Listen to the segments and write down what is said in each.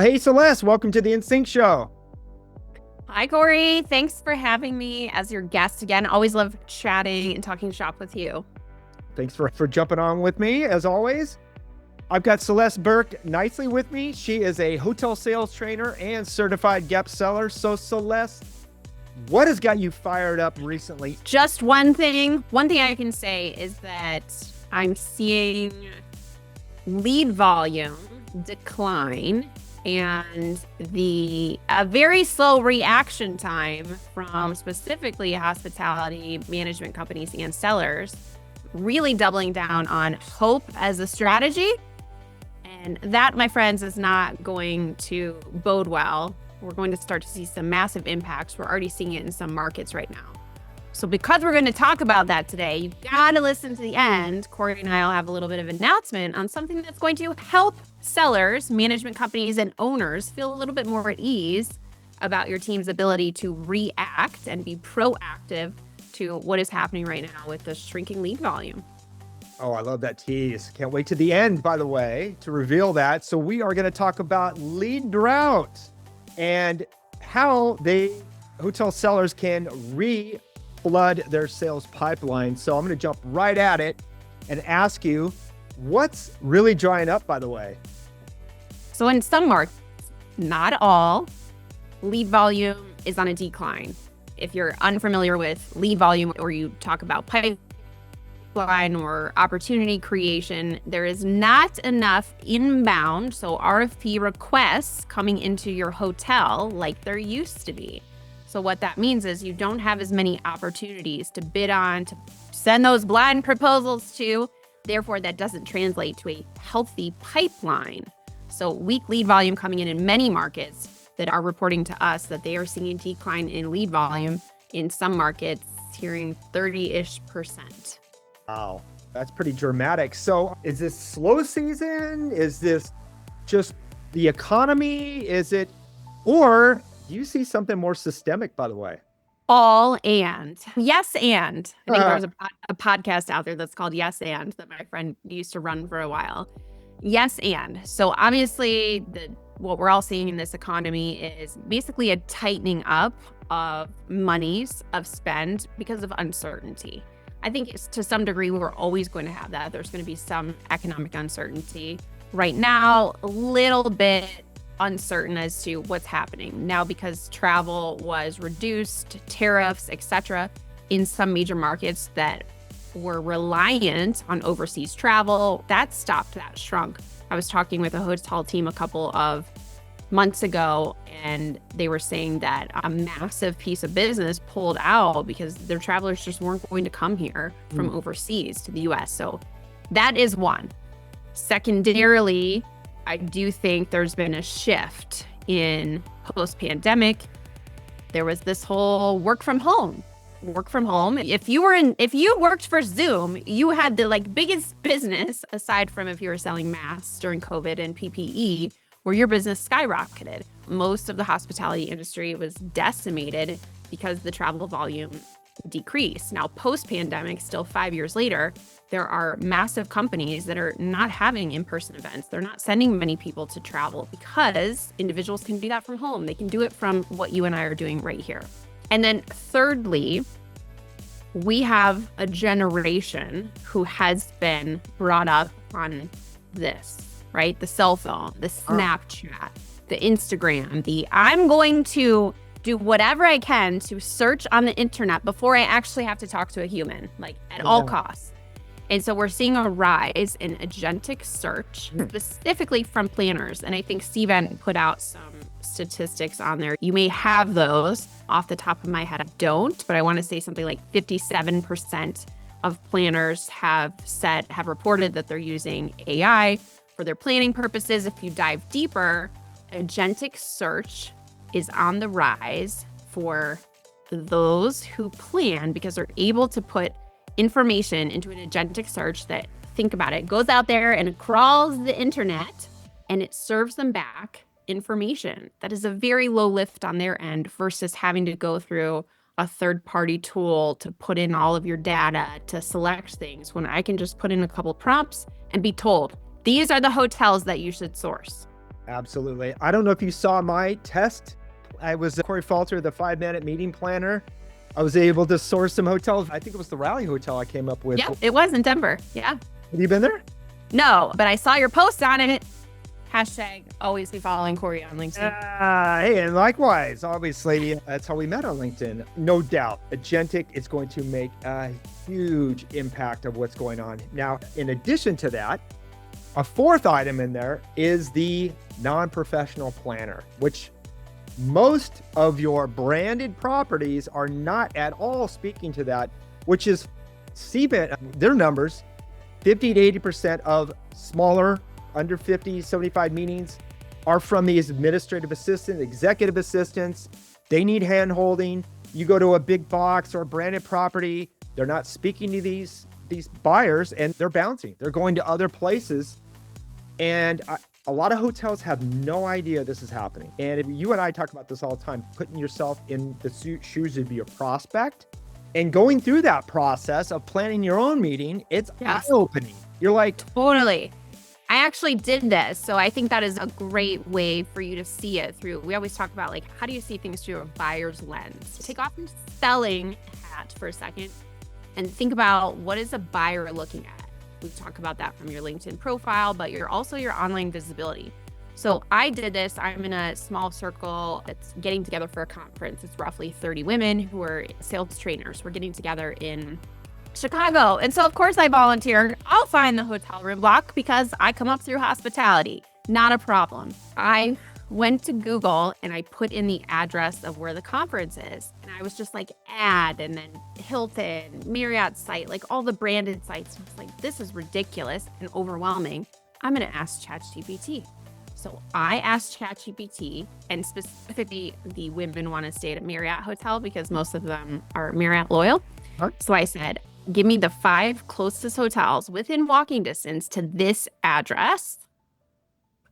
Hey, Celeste, welcome to the InnSync show. Hi, Cory. Thanks for having me as your guest again. Always love chatting and talking shop with you. Thanks for jumping on with me, as always. I've got Celeste Berke Knisely with me. She is a hotel sales trainer and certified gap seller. So, Celeste, what has got you fired up recently? Just one thing I can say is that I'm seeing lead volume decline and a very slow reaction time from specifically hospitality management companies and sellers, really doubling down on hope as a strategy. And that, my friends, is not going to bode well. We're going to start to see some massive impacts. We're already seeing it in some markets right now. So because we're going to talk about that today, you've got to listen to the end. Cory and I will have a little bit of an announcement on something that's going to help sellers, management companies, and owners feel a little bit more at ease about your team's ability to react and be proactive to what is happening right now with the shrinking lead volume. Oh, I love that tease. Can't wait to the end, by the way, to reveal that. So we are going to talk about lead drought and how hotel sellers can flood their sales pipeline. So I'm going to jump right at it and ask you, what's really drying up, by the way? So in some markets, not all, lead volume is on a decline. If you're unfamiliar with lead volume or you talk about pipeline or opportunity creation, there is not enough inbound, so RFP requests coming into your hotel like there used to be. So what that means is you don't have as many opportunities to bid on, to send those blind proposals to. Therefore, that doesn't translate to a healthy pipeline. So weak lead volume coming in many markets that are reporting to us that they are seeing a decline in lead volume. In some markets, hearing 30-ish%. Wow, that's pretty dramatic. So is this slow season? Is this just the economy? Or do you see something more systemic, by the way? Yes, and. I think there's a podcast out there that's called Yes, and that my friend used to run for a while. Yes, and. So obviously, what we're all seeing in this economy is basically a tightening up of monies, of spend because of uncertainty. I think to some degree, we're always going to have that. There's going to be some economic uncertainty. Right now, a little bit uncertain as to what's happening now because travel was reduced, tariffs, etc. in some major markets that were reliant on overseas travel. That stopped, that shrunk. I was talking with a hotel team a couple of months ago, and they were saying that a massive piece of business pulled out because their travelers just weren't going to come here from overseas to the US. So that is one. Secondarily, I do think there's been a shift in post-pandemic. There was this whole work from home. If you worked for Zoom, you had the biggest business aside from if you were selling masks during COVID and PPE, where your business skyrocketed. Most of the hospitality industry was decimated because the travel volume decreased. Now, post-pandemic, still 5 years later, there are massive companies that are not having in-person events. They're not sending many people to travel because individuals can do that from home. They can do it from what you and I are doing right here. And then thirdly, we have a generation who has been brought up on this, right? The cell phone, the Snapchat, the Instagram, I'm going to do whatever I can to search on the internet before I actually have to talk to a human, at all costs. And so we're seeing a rise in Agentic Search, specifically from planners. And I think Steven put out some statistics on there. You may have those off the top of my head. I don't, but I want to say something like 57% of planners have reported that they're using AI for their planning purposes. If you dive deeper, Agentic Search is on the rise for those who plan because they're able to put information into an agentic search that, think about it, goes out there and it crawls the internet and it serves them back information. That is a very low lift on their end versus having to go through a third-party tool to put in all of your data to select things, when I can just put in a couple prompts and be told, these are the hotels that you should source. Absolutely. I don't know if you saw my test. I was Cory Falter, the 5-minute meeting planner. I was able to source some hotels. I think it was the Raleigh Hotel I came up with. Yeah, it was in Denver. Yeah. Have you been there? No, but I saw your post on it. Hashtag always be following Cory on LinkedIn. Hey, and likewise, obviously, that's how we met on LinkedIn. No doubt, Agentic is going to make a huge impact of what's going on. Now, in addition to that, a fourth item in there is the non-professional planner, which most of your branded properties are not at all speaking to that, which is CBET, their numbers, 50 to 80% of smaller, under 50, 75 meetings are from these administrative assistants, executive assistants. They need hand-holding. You go to a big box or a branded property, they're not speaking to these buyers and they're bouncing. They're going to other places. And a lot of hotels have no idea this is happening. And if you and I talk about this all the time, putting yourself in the shoes of your prospect and going through that process of planning your own meeting, it's eye-opening. You're like, totally. I actually did this. So I think that is a great way for you to see it through. We always talk about like, how do you see things through a buyer's lens? Take off your selling hat for a second and think about, what is a buyer looking at? We talk about that from your LinkedIn profile, but you're also your online visibility. So I did this. I'm in a small circle that's getting together for a conference. It's roughly 30 women who are sales trainers. We're getting together in Chicago. And so of course I volunteer. I'll find the hotel room block because I come up through hospitality. Not a problem. I went to Google and I put in the address of where the conference is. And I was just like, and then Hilton, Marriott site, like all the branded sites. I was like, this is ridiculous and overwhelming. I'm going to ask ChatGPT. So I asked ChatGPT, and specifically the women want to stay at a Marriott hotel because most of them are Marriott loyal. Huh? So I said, give me the 5 closest hotels within walking distance to this address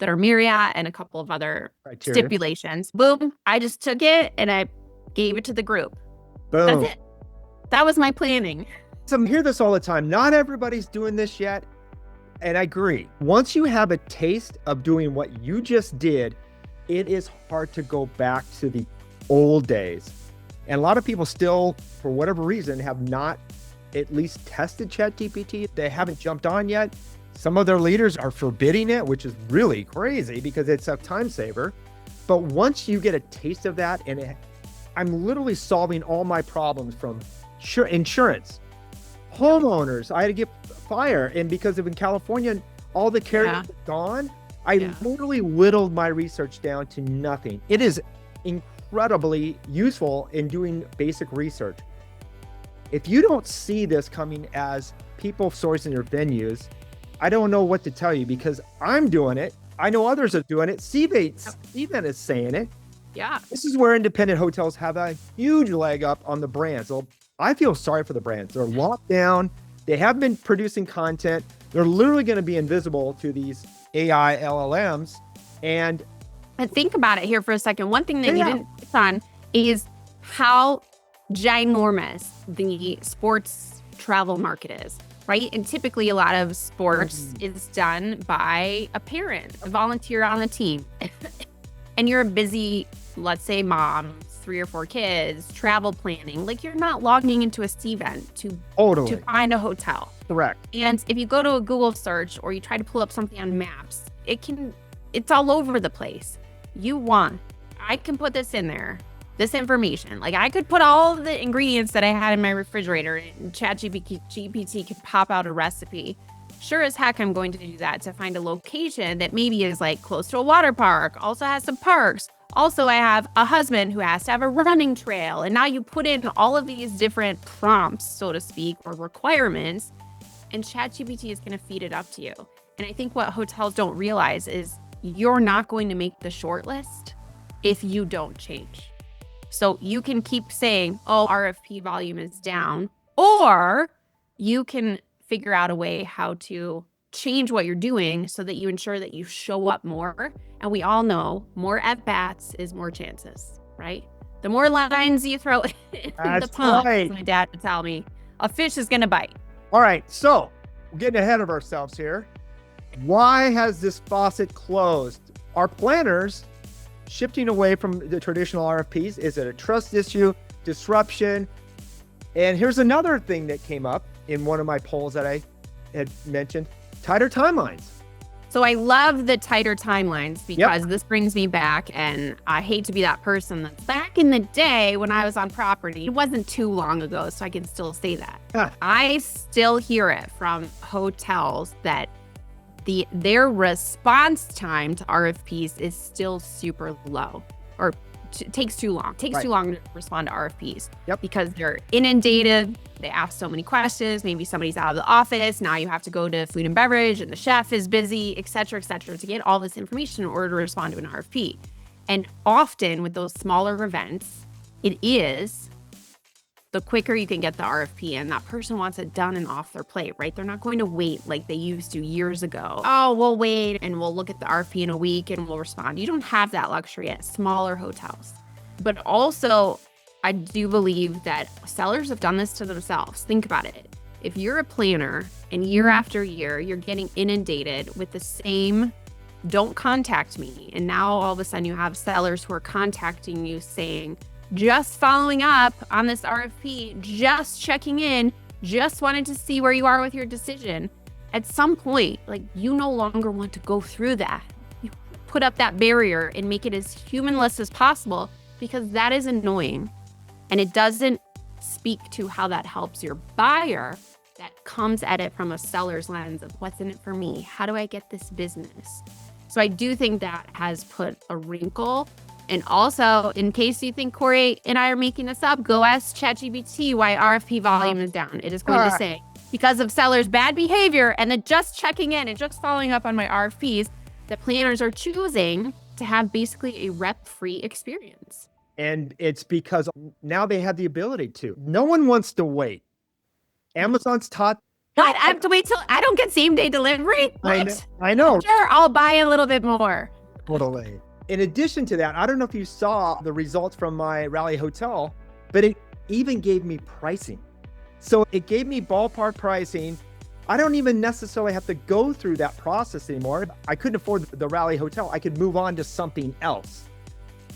that are Marriott and a couple of other stipulations. Boom. I just took it and I gave it to the group. Boom. That's it. That was my planning. So I hear this all the time. Not everybody's doing this yet. And I agree. Once you have a taste of doing what you just did, it is hard to go back to the old days. And a lot of people still, for whatever reason, have not at least tested ChatGPT. They haven't jumped on yet. Some of their leaders are forbidding it, which is really crazy because it's a time saver. But once you get a taste of that, and I'm literally solving all my problems from insurance, homeowners. I had to get fire, and because of in California, all the carriers are gone. I literally whittled my research down to nothing. It is incredibly useful in doing basic research. If you don't see this coming as people sourcing your venues, I don't know what to tell you because I'm doing it. I know others are doing it. CBET is saying it. Yeah. This is where independent hotels have a huge leg up on the brands. So I feel sorry for the brands. They're locked down. They have been producing content. They're literally going to be invisible to these AI LLMs. And think about it here for a second. One thing that you didn't touch on is how ginormous the sports travel market is, right? And typically a lot of sports is done by a parent, a volunteer on the team. And you're a busy, let's say mom, 3 or 4 kids, travel planning. Like you're not logging into a Cvent to find a hotel. Correct. And if you go to a Google search or you try to pull up something on maps, it's all over the place. I can put this in there, this information. Like I could put all the ingredients that I had in my refrigerator and ChatGPT could pop out a recipe. Sure as heck, I'm going to do that to find a location that maybe is like close to a water park, also has some parks. Also, I have a husband who has to have a running trail. And now you put in all of these different prompts, so to speak, or requirements, and ChatGPT is going to feed it up to you. And I think what hotels don't realize is you're not going to make the shortlist if you don't change. So you can keep saying, oh, RFP volume is down, or you can figure out a way how to change what you're doing so that you ensure that you show up more. And we all know more at-bats is more chances, right? The more lines you throw in the pond, as my dad would tell me, a fish is going to bite. All right, so we're getting ahead of ourselves here. Why has this faucet closed? Are planners shifting away from the traditional RFPs? Is it a trust issue, disruption? And here's another thing that came up in one of my polls that I had mentioned, tighter timelines. So I love the tighter timelines because this brings me back, and I hate to be that person that's back in the day when I was on property. It wasn't too long ago, so I can still say that. I still hear it from hotels that their response time to RFPs is still super low, or takes too long. Takes too long to respond to RFPs because they're inundated. They ask so many questions. Maybe somebody's out of the office. Now you have to go to food and beverage and the chef is busy, et cetera, to get all this information in order to respond to an RFP. And often with those smaller events, it is the quicker you can get the RFP in, that person wants it done and off their plate, right? They're not going to wait like they used to years ago. Oh, we'll wait and we'll look at the RFP in a week and we'll respond. You don't have that luxury at smaller hotels. But also, I do believe that sellers have done this to themselves. Think about it. If you're a planner and year after year, you're getting inundated with the same, don't contact me. And now all of a sudden you have sellers who are contacting you saying, just following up on this RFP, just checking in, just wanted to see where you are with your decision. At some point, like, you no longer want to go through that. You put up that barrier and make it as humanless as possible, because that is annoying. And it doesn't speak to how that helps your buyer that comes at it from a seller's lens of what's in it for me? How do I get this business? So I do think that has put a wrinkle. And also, in case you think Cory and I are making this up, go ask ChatGPT why RFP volume is down. It is going to say, because of sellers' bad behavior and then just checking in and just following up on my RFPs, the planners are choosing to have basically a rep-free experience. And it's because now they have the ability to. No one wants to wait. Amazon's taught. God, I have to wait till I don't get same-day delivery? What? I know. Sure, I'll buy a little bit more. Totally. In addition to that, I don't know if you saw the results from my Raleigh hotel, but it even gave me pricing. So it gave me ballpark pricing. I don't even necessarily have to go through that process anymore. I couldn't afford the Raleigh hotel. I could move on to something else.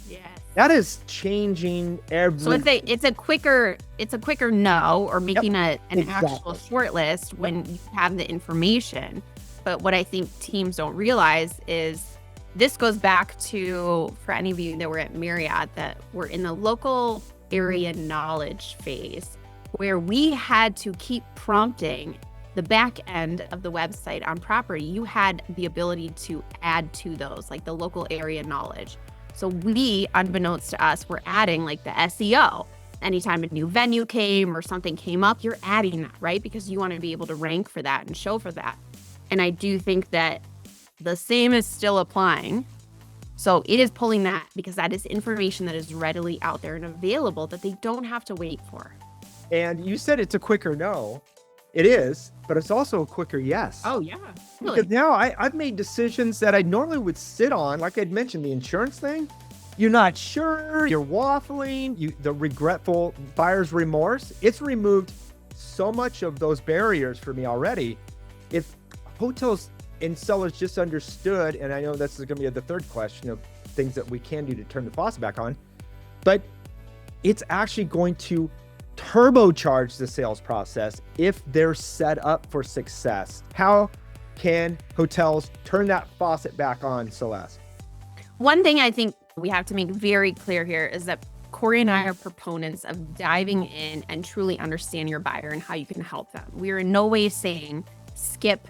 Yes. That is changing everything. So it's a quicker no, or making an actual short list when you have the information. But what I think teams don't realize is this goes back to, for any of you that were at Marriott, that were in the local area knowledge phase, where we had to keep prompting the back end of the website on property. You had the ability to add to those, like the local area knowledge. So we, unbeknownst to us, were adding like the SEO. Anytime a new venue came or something came up, you're adding that, right? Because you want to be able to rank for that and show for that. And I do think that the same is still applying. So it is pulling that because that is information that is readily out there and available that they don't have to wait for. And you said it's a quicker no. It is, but it's also a quicker yes. Oh, yeah. Really? Because now I've made decisions that I normally would sit on. Like I'd mentioned, the insurance thing. You're not sure, you're waffling, the regretful buyer's remorse. It's removed so much of those barriers for me already. If hotels and sellers just understood, and I know this is going to be the third question of things that we can do to turn the faucet back on, but it's actually going to turbocharge the sales process if they're set up for success. How can hotels turn that faucet back on, Celeste? One thing I think we have to make very clear here is that Cory and I are proponents of diving in and truly understanding your buyer and how you can help them. We are in no way saying skip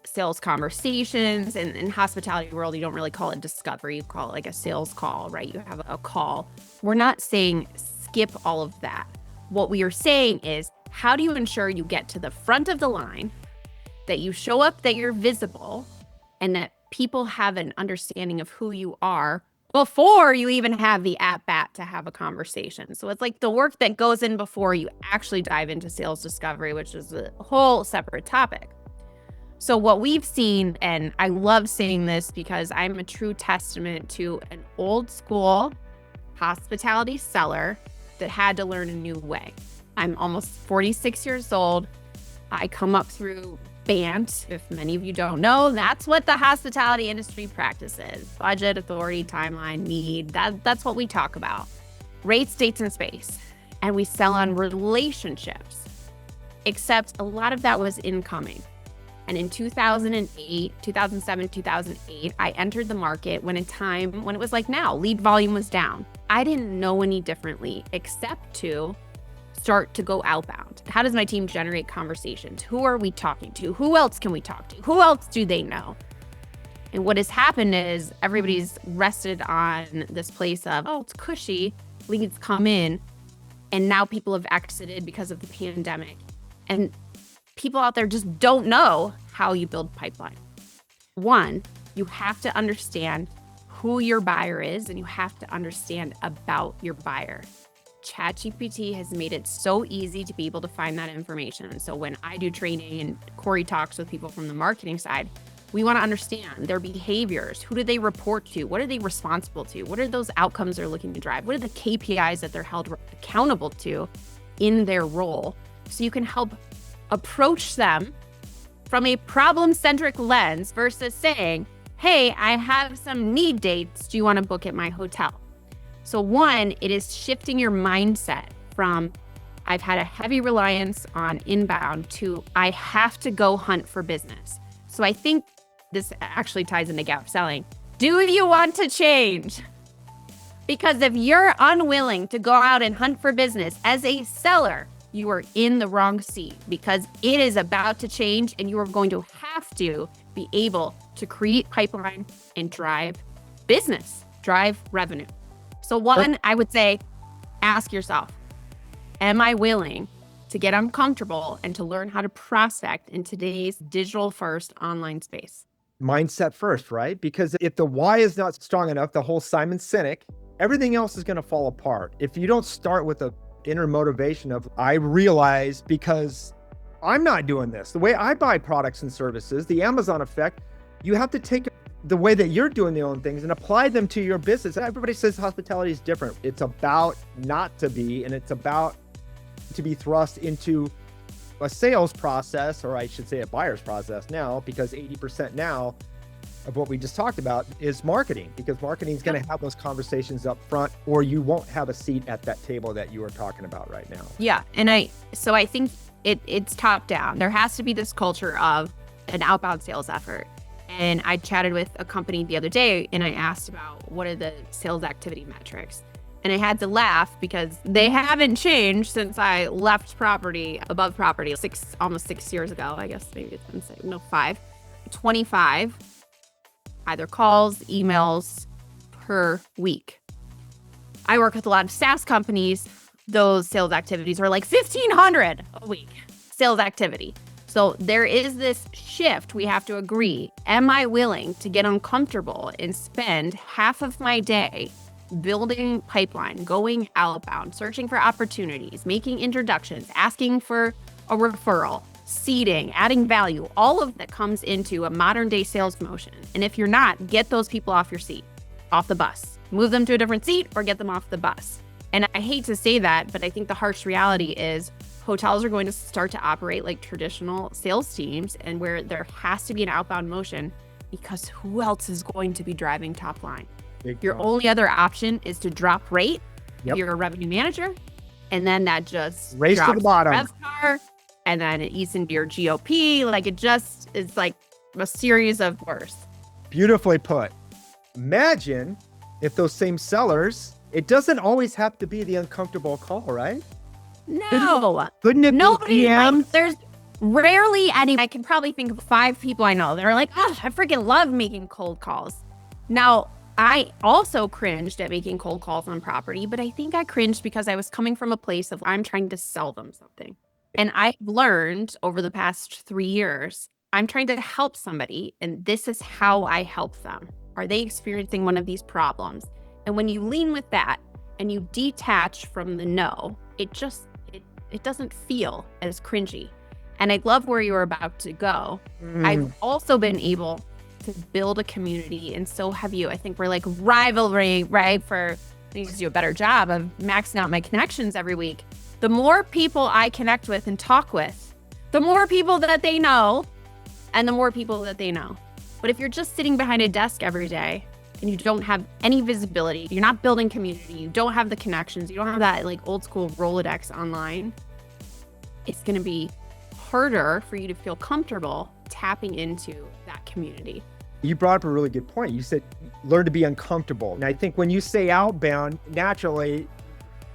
sales conversations. And in hospitality world, you don't really call it discovery. You call it like a sales call, right? You have a call. We're not saying skip all of that. What we are saying is, how do you ensure you get to the front of the line, that you show up, that you're visible, and that people have an understanding of who you are before you even have the at-bat to have a conversation. So it's like the work that goes in before you actually dive into sales discovery, which is a whole separate topic. So what we've seen, and I love saying this because I'm a true testament to an old school hospitality seller that had to learn a new way. I'm almost 46 years old. I come up through BANT, if many of you don't know, that's what the hospitality industry practices. Budget, authority, timeline, need. That's what we talk about. Rates, dates, and space. And we sell on relationships. Except a lot of that was incoming. And in 2007, 2008, I entered the market when a time when it was like now, lead volume was down. I didn't know any differently except to start to go outbound. How does my team generate conversations? Who are we talking to? Who else can we talk to? Who else do they know? And what has happened is everybody's rested on this place of, oh, it's cushy, leads come in. And now people have exited because of the pandemic. And people out there just don't know how you build pipeline. One, you have to understand who your buyer is, and you have to understand about your buyer. ChatGPT has made it so easy to be able to find that information. So when I do training and Cory talks with people from the marketing side, we want to understand their behaviors. Who do they report to? What are they responsible to? What are those outcomes they're looking to drive? What are the KPIs that they're held accountable to in their role? So you can help approach them from a problem-centric lens versus saying, hey, I have some need dates. Do you want to book at my hotel? So one, it is shifting your mindset from I've had a heavy reliance on inbound to I have to go hunt for business. So I think this actually ties into gap selling. Do you want to change? Because if you're unwilling to go out and hunt for business as a seller, you are in the wrong seat because it is about to change and you are going to have to be able to create pipeline and drive business, drive revenue. So one, I would say, ask yourself, am I willing to get uncomfortable and to learn how to prospect in today's digital first online space? Mindset first, right? Because if the why is not strong enough, the whole Simon Sinek, everything else is going to fall apart. If you don't start with a inner motivation of, I realize because I'm not doing this. The way I buy products and services, the Amazon effect, you have to take the way that you're doing your own things and apply them to your business. Everybody says hospitality is different. It's about not to be, and it's about to be thrust into a sales process, or I should say a buyer's process now, because 80% now of what we just talked about is marketing, because marketing is going to have those conversations up front, or you won't have a seat at that table that you are talking about right now. Yeah. And I think it's top down. There has to be this culture of an outbound sales effort. And I chatted with a company the other day and I asked about what are the sales activity metrics. And I had to laugh because they haven't changed since I left above property almost 6 years ago. I guess maybe it's been 5. 25 either calls, emails per week. I work with a lot of SaaS companies. Those sales activities are like 1,500 a week sales activity. So there is this shift. We have to agree. Am I willing to get uncomfortable and spend half of my day building pipeline, going outbound, searching for opportunities, making introductions, asking for a referral, seeding, adding value, all of that comes into a modern day sales motion. And if you're not, get those people off your seat, off the bus, move them to a different seat or get them off the bus. And I hate to say that, but I think the harsh reality is hotels are going to start to operate like traditional sales teams, and where there has to be an outbound motion because who else is going to be driving top line? Your only other option is to drop rate. Yep. You're a revenue manager, and then that just race to the bottom. RevPAR, and then it eats into your GOP. Like it just is like a series of worse. Beautifully put. Imagine if those same sellers, it doesn't always have to be the uncomfortable call, right? No. Couldn't it be DM? Like, there's rarely any. I can probably think of 5 people I know that are like, oh, I freaking love making cold calls. Now, I also cringed at making cold calls on property, but I think I cringed because I was coming from a place of I'm trying to sell them something. And I've learned over the past 3 years, I'm trying to help somebody, and this is how I help them. Are they experiencing one of these problems? And when you lean with that and you detach from the no, it doesn't feel as cringy. And I love where you're about to go. I've also been able to build a community, and so have you. I think we're like rivalry, right? I need to do a better job of maxing out my connections every week. The more people I connect with and talk with, the more people that they know, and the more people that they know. But if you're just sitting behind a desk every day and you don't have any visibility, you're not building community, you don't have the connections, you don't have that like old school Rolodex online, it's going to be harder for you to feel comfortable tapping into that community. You brought up a really good point. You said learn to be uncomfortable. And I think when you say outbound, naturally,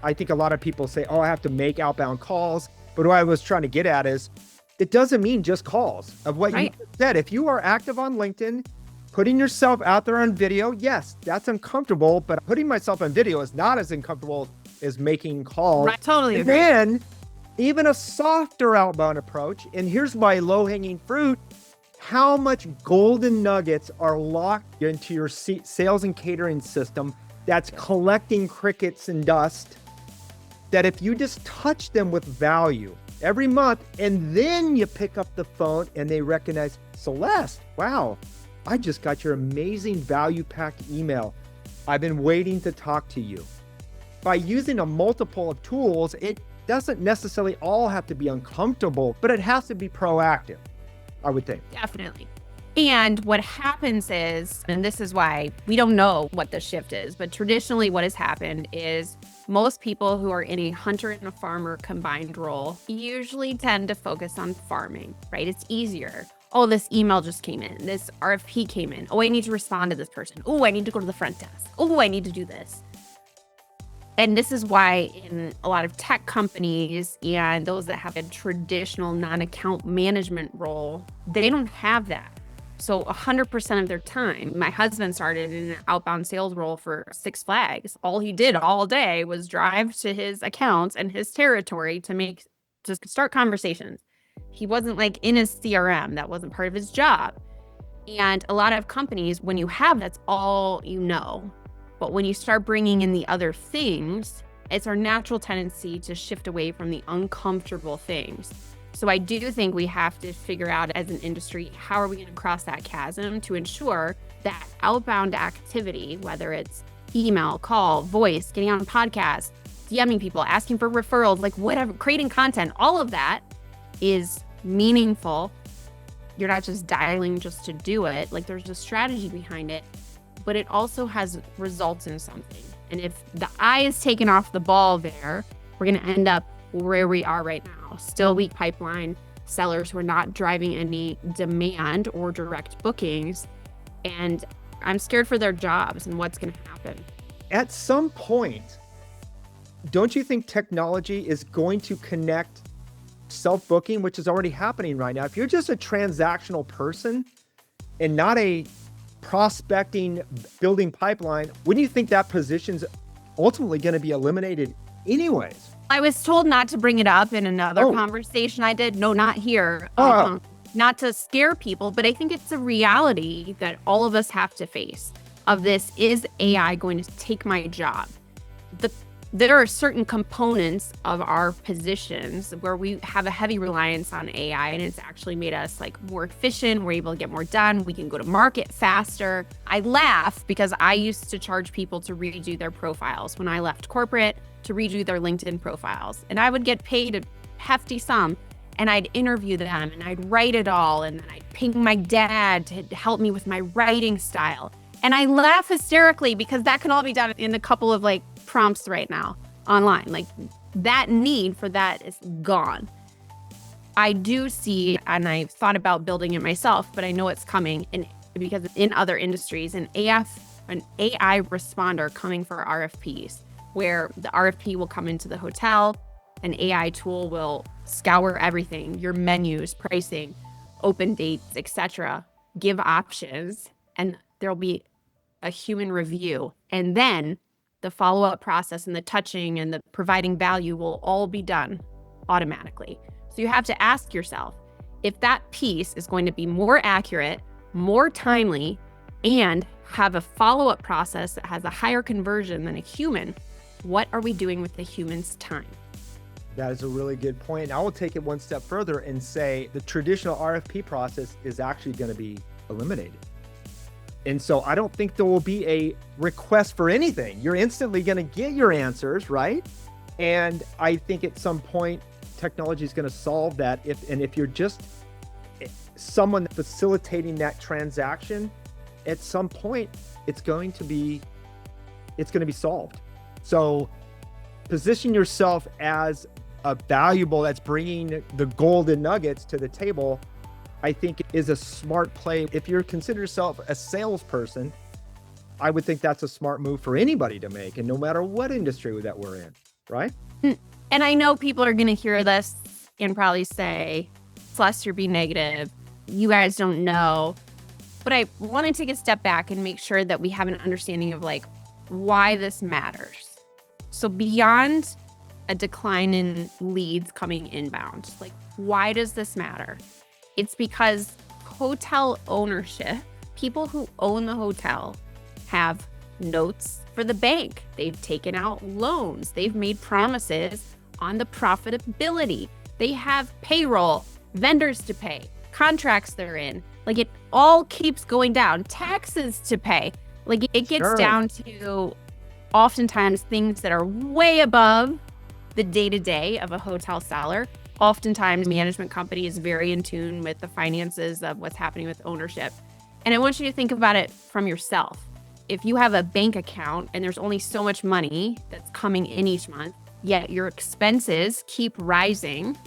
I think a lot of people say, oh, I have to make outbound calls. But what I was trying to get at is it doesn't mean just calls of what you said. If you are active on LinkedIn, putting yourself out there on video, yes, that's uncomfortable, but putting myself on video is not as uncomfortable as making calls. Right, totally agree. And then even a softer outbound approach, and here's my low-hanging fruit, how much golden nuggets are locked into your sales and catering system that's collecting crickets and dust, that if you just touch them with value every month, and then you pick up the phone and they recognize, Celeste, wow, I just got your amazing value-packed email. I've been waiting to talk to you. By using a multiple of tools, it doesn't necessarily all have to be uncomfortable, but it has to be proactive, I would think. Definitely. And what happens is, and this is why we don't know what the shift is, but traditionally what has happened is most people who are in a hunter and a farmer combined role usually tend to focus on farming, right? It's easier. Oh, this email just came in. This RFP came in. Oh, I need to respond to this person. Oh, I need to go to the front desk. Oh, I need to do this. And this is why in a lot of tech companies and those that have a traditional non-account management role, they don't have that. So 100% of their time, my husband started in an outbound sales role for Six Flags. All he did all day was drive to his accounts and his territory to start conversations. He wasn't like in his CRM. That wasn't part of his job. And a lot of companies, when you have, that's all you know. But when you start bringing in the other things, it's our natural tendency to shift away from the uncomfortable things. So I do think we have to figure out as an industry, how are we going to cross that chasm to ensure that outbound activity, whether it's email, call, voice, getting on a podcast, DMing people, asking for referrals, like whatever, creating content, all of that is meaningful. You're not just dialing just to do it. Like there's a strategy behind it, but it also has results in something. And if the eye is taken off the ball there, we're going to end up where we are right now. Still weak pipeline, sellers who are not driving any demand or direct bookings. And I'm scared for their jobs and what's going to happen. At some point, don't you think technology is going to connect self-booking, which is already happening right now? If you're just a transactional person and not a prospecting, building pipeline, wouldn't you think that position's ultimately going to be eliminated anyways? I was told not to bring it up in another conversation I did. No, not here. Not to scare people, but I think it's a reality that all of us have to face of this. Is AI going to take my job? There are certain components of our positions where we have a heavy reliance on AI, and it's actually made us like more efficient. We're able to get more done. We can go to market faster. I laugh because I used to charge people to redo their profiles when I left corporate, to redo their LinkedIn profiles. And I would get paid a hefty sum, and I'd interview them and I'd write it all. And then I'd ping my dad to help me with my writing style. And I laugh hysterically because that can all be done in a couple of like prompts right now online. Like that need for that is gone. I do see, and I've thought about building it myself, but I know it's coming, and because in other industries, an AI responder coming for RFPs, where the RFP will come into the hotel, an AI tool will scour everything, your menus, pricing, open dates, etc., give options, and there'll be a human review. And then the follow-up process and the touching and the providing value will all be done automatically. So you have to ask yourself, if that piece is going to be more accurate, more timely, and have a follow-up process that has a higher conversion than a human, what are we doing with the human's time? That is a really good point. I will take it one step further and say the traditional RFP process is actually going to be eliminated. And so I don't think there will be a request for anything. You're instantly going to get your answers, right? And I think at some point, technology is going to solve that. If you're just someone facilitating that transaction, at some point, it's going to be solved. So position yourself as a valuable that's bringing the golden nuggets to the table, I think is a smart play. If you consider yourself a salesperson, I would think that's a smart move for anybody to make, and no matter what industry that we're in, right? And I know people are going to hear this and probably say, Celeste, you're being negative. You guys don't know. But I want to take a step back and make sure that we have an understanding of like why this matters. So beyond a decline in leads coming inbound, like why does this matter? It's because hotel ownership, people who own the hotel have notes for the bank. They've taken out loans. They've made promises on the profitability. They have payroll, vendors to pay, contracts they're in. Like it all keeps going down, taxes to pay. Like it gets down to oftentimes things that are way above the day-to-day of a hotel seller. Oftentimes management company is very in tune with the finances of what's happening with ownership. And I want you to think about it from yourself. If you have a bank account and there's only so much money that's coming in each month, yet your expenses keep rising,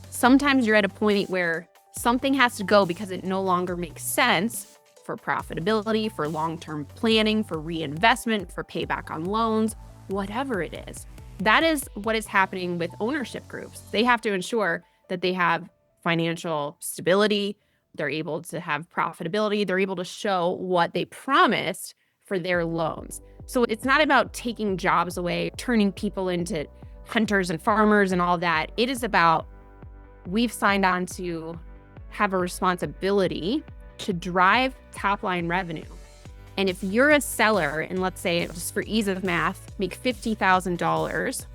sometimes you're at a point where something has to go because it no longer makes sense for profitability, for long-term planning, for reinvestment, for payback on loans, whatever it is. That is what is happening with ownership groups. They have to ensure that they have financial stability, they're able to have profitability, they're able to show what they promised for their loans. So it's not about taking jobs away, turning people into hunters and farmers and all that. It is about we've signed on to have a responsibility to drive top line revenue. And if you're a seller, and let's say, just for ease of math, make $50,000,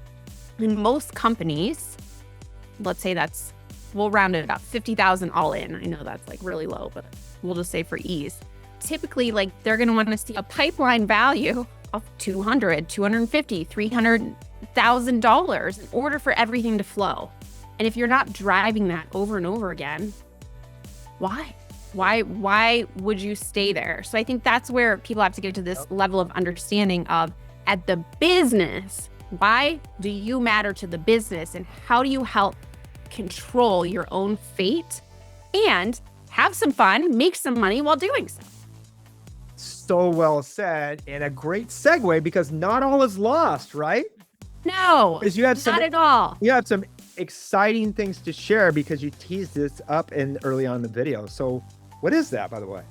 in most companies, let's say we'll round it up, 50,000 all in. I know that's like really low, but we'll just say for ease. Typically, like they're going to want to see a pipeline value of $200,000, $250,000, $300,000 in order for everything to flow. And if you're not driving that over and over again, why? Why would you stay there? So I think that's where people have to get to this level of understanding of at the business, why do you matter to the business and how do you help control your own fate and have some fun, make some money while doing so. So well said, and a great segue because not all is lost, right? No, because you have not at all. You have some exciting things to share because you teased this up in early on in the video. So what is that, by the way?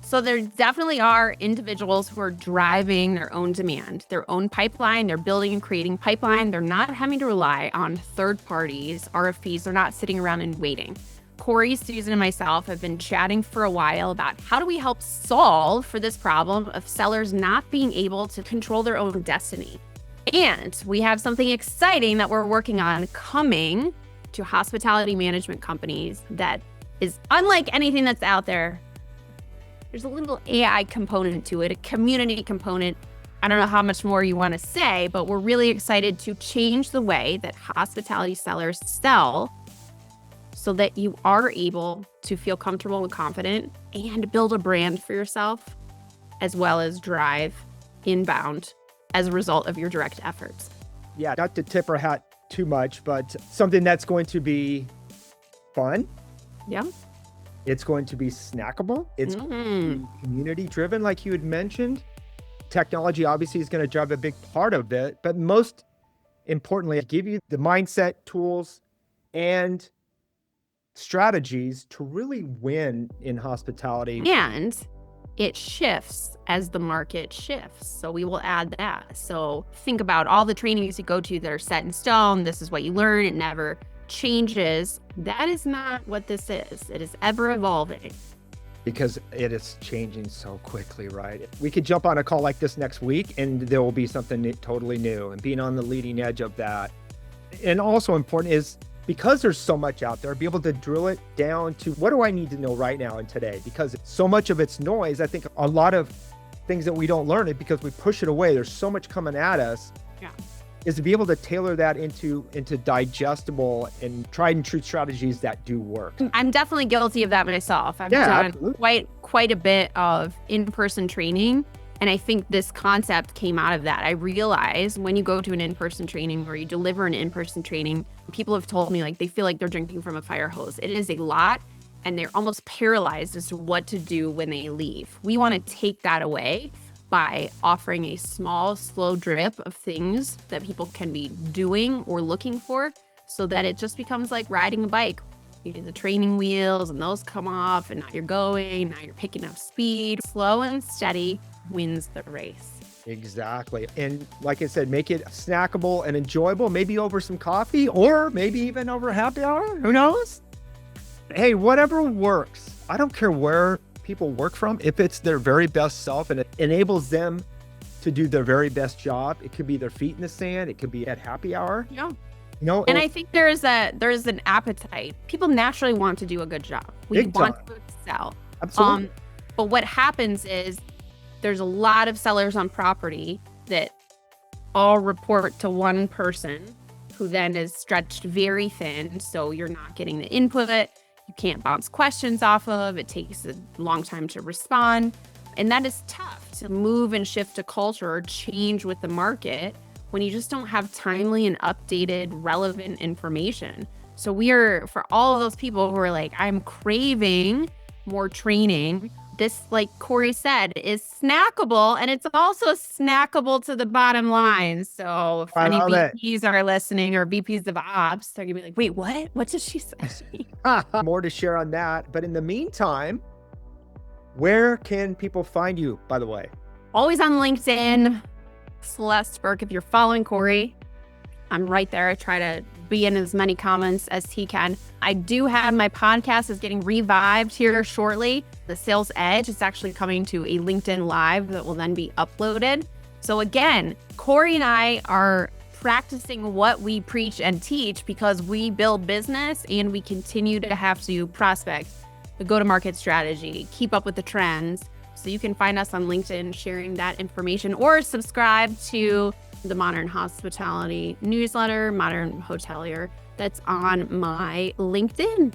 So there definitely are individuals who are driving their own demand, their own pipeline. They're building and creating pipeline. They're not having to rely on third parties, RFPs. They're not sitting around and waiting. Cory, Susan, and myself have been chatting for a while about how do we help solve for this problem of sellers not being able to control their own destiny. And we have something exciting that we're working on coming to hospitality management companies that is unlike anything that's out there. There's a little AI component to it, a community component. I don't know how much more you want to say, but we're really excited to change the way that hospitality sellers sell so that you are able to feel comfortable and confident and build a brand for yourself, as well as drive inbound as a result of your direct efforts. Yeah, not to tip our hat too much, but something that's going to be fun. Yeah. It's going to be snackable. It's community driven, like you had mentioned. Technology obviously is going to drive a big part of it, but most importantly, give you the mindset, tools, and strategies to really win in hospitality. And it shifts as the market shifts. So we will add that. So think about all the trainings you go to that are set in stone. This is what you learn. It never changes. That is not what this is. It is ever evolving. Because it is changing so quickly, right? We could jump on a call like this next week and there will be something totally new, and being on the leading edge of that. And also important is, because there's so much out there, be able to drill it down to what do I need to know right now and today? Because so much of it's noise. I think a lot of things that we don't learn it because we push it away. There's so much coming at us. Yeah. is to be able to tailor that into digestible and tried and true strategies that do work. I'm definitely guilty of that myself. I've Yeah, done quite a bit of in-person training. And I think this concept came out of that. I realize when you go to an in-person training or you deliver an in-person training, people have told me like they feel like they're drinking from a fire hose. It is a lot, and they're almost paralyzed as to what to do when they leave. We want to take that away by offering a small, slow drip of things that people can be doing or looking for, so that it just becomes like riding a bike. You do the training wheels and those come off, and now you're going, now you're picking up speed. Slow and steady wins the race. Exactly. And like I said, make it snackable and enjoyable, maybe over some coffee or maybe even over happy hour. Who knows? Hey, whatever works. I don't care where people work from. If it's their very best self and it enables them to do their very best job, it could be their feet in the sand. It could be at happy hour. Yeah. No, and I think there's an appetite. People naturally want to do a good job. We want to excel. Absolutely. But what happens is there's a lot of sellers on property that all report to one person who then is stretched very thin. So you're not getting the input. You can't bounce questions off of. It takes a long time to respond. And that is tough to move and shift a culture or change with the market when you just don't have timely and updated relevant information. So we are, for all of those people who are like, I'm craving more training, this, like Cory said, is snackable, and it's also snackable to the bottom line. So if any VPs are listening or VPs of ops, they're gonna be like, wait, what? What did she say? More to share on that. But in the meantime, where can people find you, by the way? Always on LinkedIn, Celeste Berke. If you're following Cory, I'm right there. I try to be in as many comments as he can. I do have my podcast is getting revived here shortly. The Sales Edge is actually coming to a LinkedIn Live that will then be uploaded. So again, Cory and I are practicing what we preach and teach because we build business and we continue to have to prospect the go-to-market strategy, keep up with the trends. So you can find us on LinkedIn sharing that information or subscribe to the Modern Hospitality newsletter, Modern Hotelier, that's on my LinkedIn.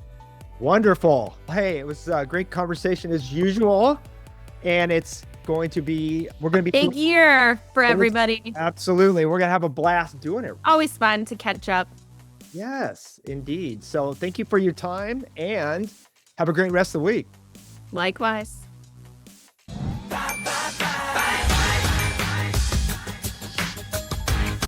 Wonderful. Hey, it was a great conversation as usual. And it's going to be, we're going to be big year for everybody. Absolutely. We're going to have a blast doing it. Always fun to catch up. Yes, indeed. So thank you for your time and have a great rest of the week. Likewise.